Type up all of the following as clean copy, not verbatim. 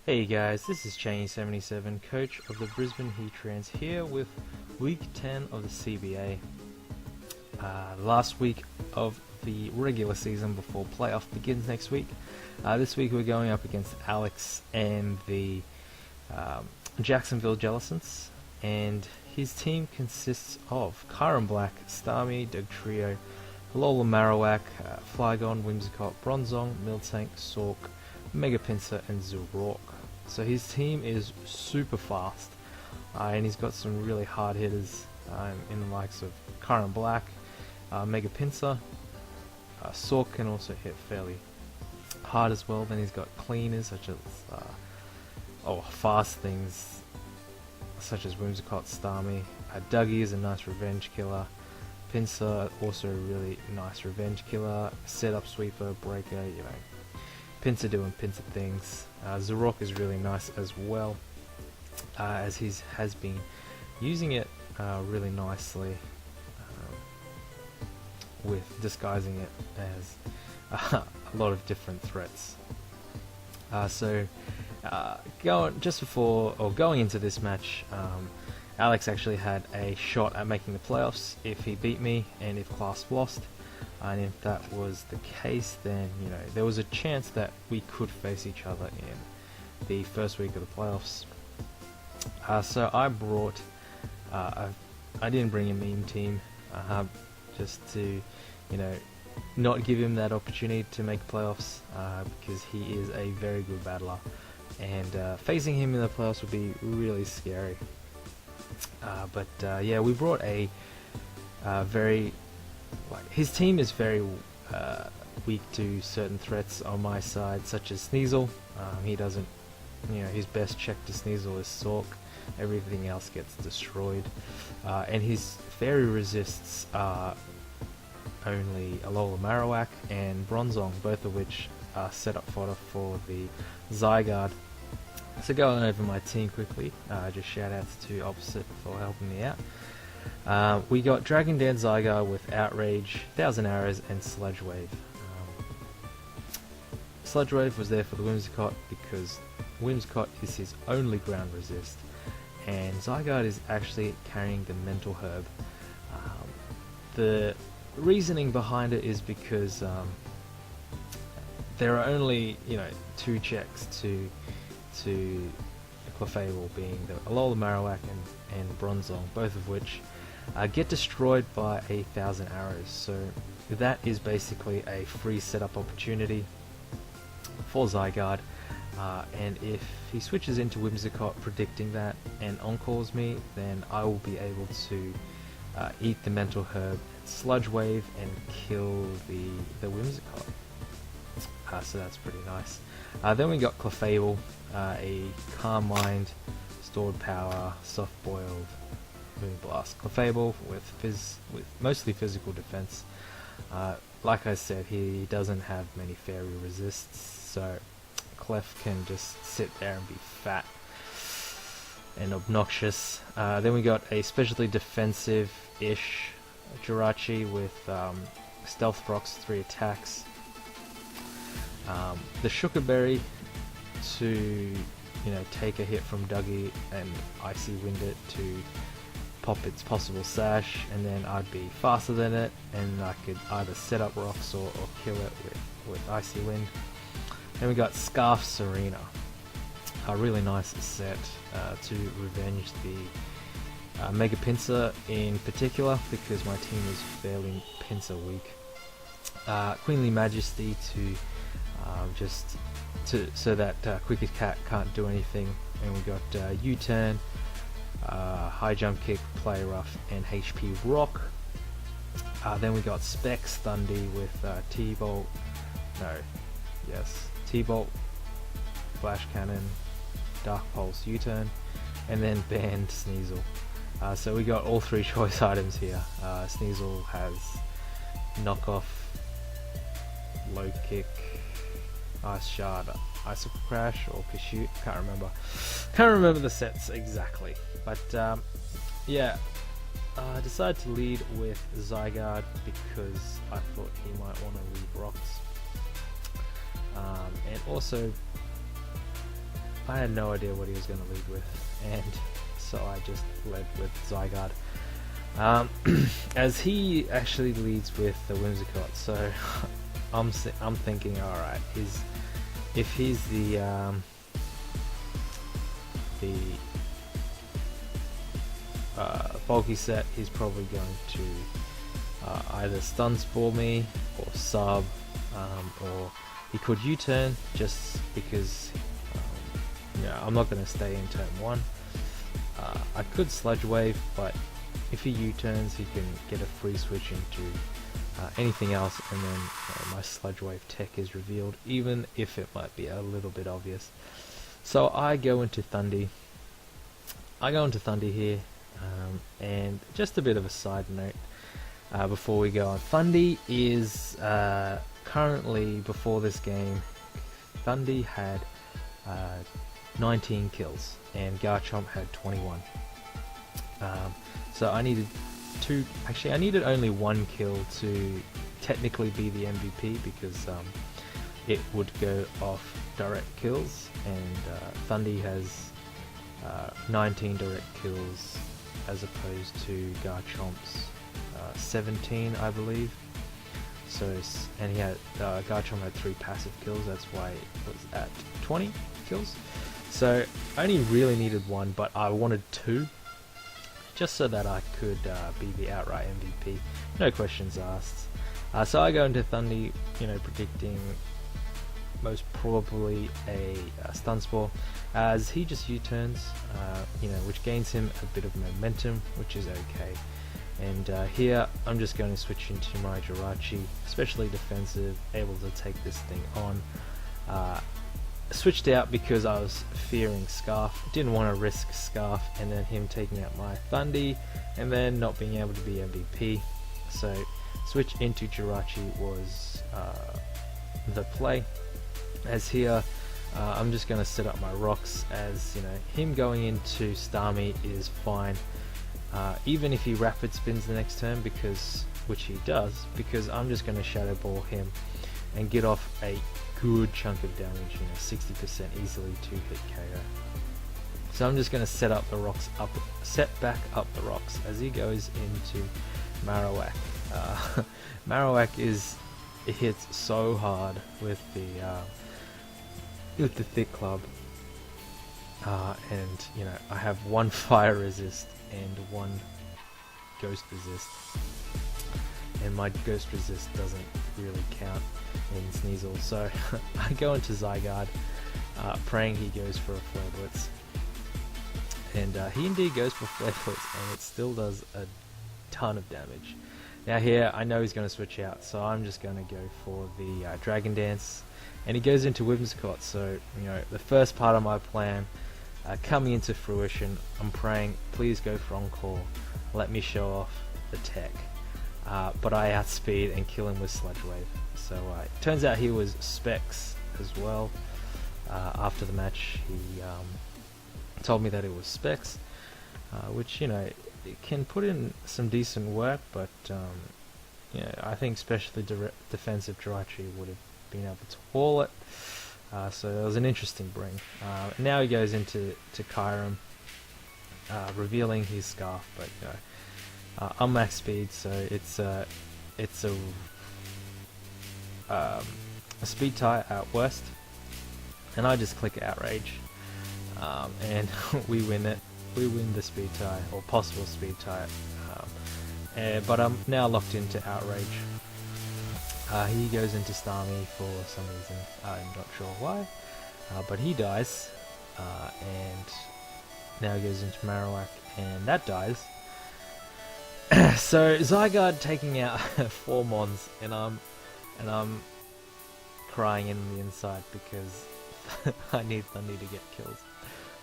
Hey guys, this is Cheney77, coach of the Brisbane Heat Trans here with week 10 of the CBA. Last week of the regular season before playoff begins next week. This week we're going up against Alex and the Jacksonville Jellicents, and his team consists of Kyron Black, Starmie, Doug Trio, Lola Marowak, Flygon, Whimsicott, Bronzong, Miltank, Sork, Mega Pinsir, and Zoroark. So his team is super fast, and he's got some really hard hitters in the likes of Kyron Black, Mega Pinsir. Sork can also hit fairly hard as well. Then he's got cleaners such as fast things such as Whimsicott, Starmie. Dougie is a nice revenge killer. Pinsir also a really nice revenge killer. Setup sweeper, breaker, Pinsir doing Pinsir things. Zoroark is really nice as well, as he has been using it really nicely with disguising it as a lot of different threats. Going into this match, Alex actually had a shot at making the playoffs if he beat me and if Class lost. And if that was the case, then there was a chance that we could face each other in the first week of the playoffs. So I brought, I didn't bring a meme team, just to, not give him that opportunity to make playoffs, because he is a very good battler, and facing him in the playoffs would be really scary. We brought a very. His team is very weak to certain threats on my side, such as Sneasel. He doesn't, his best check to Sneasel is Sork. Everything else gets destroyed. And his fairy resists are only Alola Marowak and Bronzong, both of which are set up fodder for the Zygarde. So going over my team quickly, just shout outs to Opposite for helping me out. We got Dragon Dance Zygarde with Outrage, Thousand Arrows, and Sludge Wave. Sludge Wave was there for the Whimsicott because Whimsicott is his only ground resist, and Zygarde is actually carrying the Mental Herb. The reasoning behind it is because there are only two checks to Clefable, being the Alola Marowak and Bronzong, both of which get destroyed by 1,000 arrows. So that is basically a free setup opportunity for Zygarde, and if he switches into Whimsicott predicting that and encores me, then I will be able to eat the Mental Herb, Sludge Wave, and kill the Whimsicott. So that's pretty nice. Then we got Clefable, a Calm Mind, Stored Power, Soft Boiled, Moonblast. Clefable with mostly physical defense. Like I said, he doesn't have many fairy resists, so Clef can just sit there and be fat and obnoxious. Then we got a specially defensive-ish Jirachi with Stealth Rocks, 3 attacks. The Sugarberry to take a hit from Dougie and Icy Wind it to pop its possible sash, and then I'd be faster than it, and I could either set up rocks or kill it with Icy Wind. Then we got Scarf Serena, a really nice set to revenge the Mega Pinsir in particular, because my team is fairly Pinsir weak. Queenly Majesty so that Quicker Cat can't do anything, and we got U-Turn, High Jump Kick, Play Rough, and HP Rock. Then we got Specs Thundy with T-Bolt, T-Bolt, Flash Cannon, Dark Pulse, U-Turn, and then banned Sneasel. So we got all 3 choice items here. Sneasel has Knockoff, Low Kick, Ice Shard, Icicle Crash, or Pursuit. Can't remember the sets exactly. But I decided to lead with Zygarde because I thought he might want to leave rocks. And also I had no idea what he was going to lead with, and so I just led with Zygarde. As he actually leads with the Whimsicott, so I'm thinking, alright, if he's the bulky set, he's probably going to either stun spore me or sub, or he could U-turn just because I'm not going to stay in turn 1. I could Sludge Wave, but if he U-turns he can get a free switch into anything else, and then my Sludge Wave tech is revealed, even if it might be a little bit obvious. So I go into Thundy. Here, and just a bit of a side note before we go on. Thundy is currently, before this game, Thundy had 19 kills and Garchomp had 21. So I needed I needed only 1 kill to technically be the MVP, because it would go off direct kills, and Thundy has 19 direct kills as opposed to Garchomp's 17, I believe. So, and he had Garchomp had 3 passive kills, that's why it was at 20 kills. So I only really needed 1, but I wanted 2, just so that I could be the outright MVP. No questions asked. So I go into Thundy, predicting most probably a stun spore, as he just U-turns, which gains him a bit of momentum, which is okay. And here I'm just going to switch into my Jirachi, especially defensive, able to take this thing on. Switched out because I was fearing Scarf, didn't want to risk Scarf and then him taking out my Thundy and then not being able to be MVP. So switch into Jirachi was the play. As here I'm just going to set up my rocks, as him going into Starmie is fine, even if he rapid spins the next turn, which he does, because I'm just going to Shadow Ball him and get off a good chunk of damage, 60% easily to hit KO. So I'm just going to set back up the rocks as he goes into Marowak. Marowak it hits so hard with the thick club, and I have 1 fire resist and 1 ghost resist, and my ghost resist doesn't really count in Sneasel, so I go into Zygarde, praying he goes for a Flare Blitz, and he indeed goes for Flare Blitz, and it still does a ton of damage. Now here I know he's going to switch out, so I'm just going to go for the Dragon Dance, and he goes into Whimsicott. So the first part of my plan coming into fruition. I'm praying, please go for Encore, let me show off the tech, but I outspeed and kill him with Sludge Wave. So it turns out he was Specs as well. After the match he told me that it was Specs, which it can put in some decent work, but I think especially defensive Jirachi would have been able to wall it. So it was an interesting bring. Now he goes into Kyurem, revealing his Scarf, but I'm max speed, so it's a speed tie at worst, and I just click Outrage, and we win it. We win the speed tie, or possible speed tie, but I'm now locked into Outrage. He goes into Starmie for some reason, I'm not sure why, but he dies, and now he goes into Marowak, and that dies. So Zygarde taking out 4 Mons, and I'm crying in the inside because I need Thundy to get kills.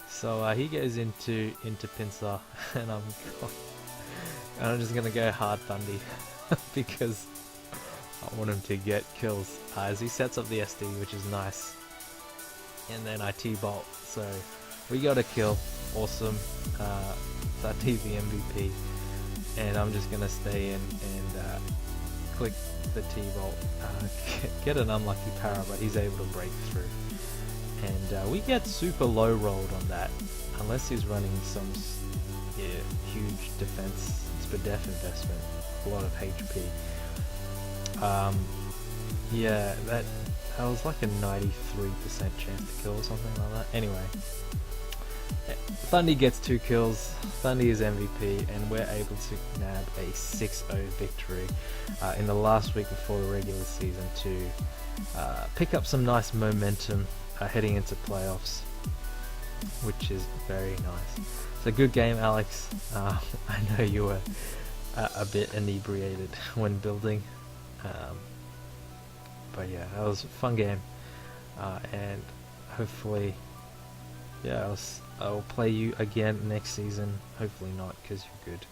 So he goes into Pinsir, and I'm just gonna go hard Thundy because I want him to get kills, as he sets up the SD, which is nice, and then I T-Bolt, so we got a kill, awesome. Thundy's the MVP, and I'm just gonna stay in and click the T-Bolt, get an unlucky para, but he's able to break through, and we get super low rolled on that, unless he's running some huge defense def investment, a lot of HP. Yeah, that was like a 93% chance to kill or something like that. Anyway, Thundy gets 2 kills, Thundy is MVP, and we're able to nab a 6-0 victory in the last week before the regular season to pick up some nice momentum heading into playoffs, which is very nice. So good game, Alex. I know you were a bit inebriated when building, but yeah, that was a fun game, and hopefully, yeah, I'll play you again next season. Hopefully not, because you're good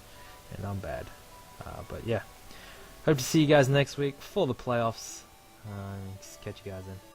and I'm bad. But yeah, hope to see you guys next week for the playoffs. Catch you guys then.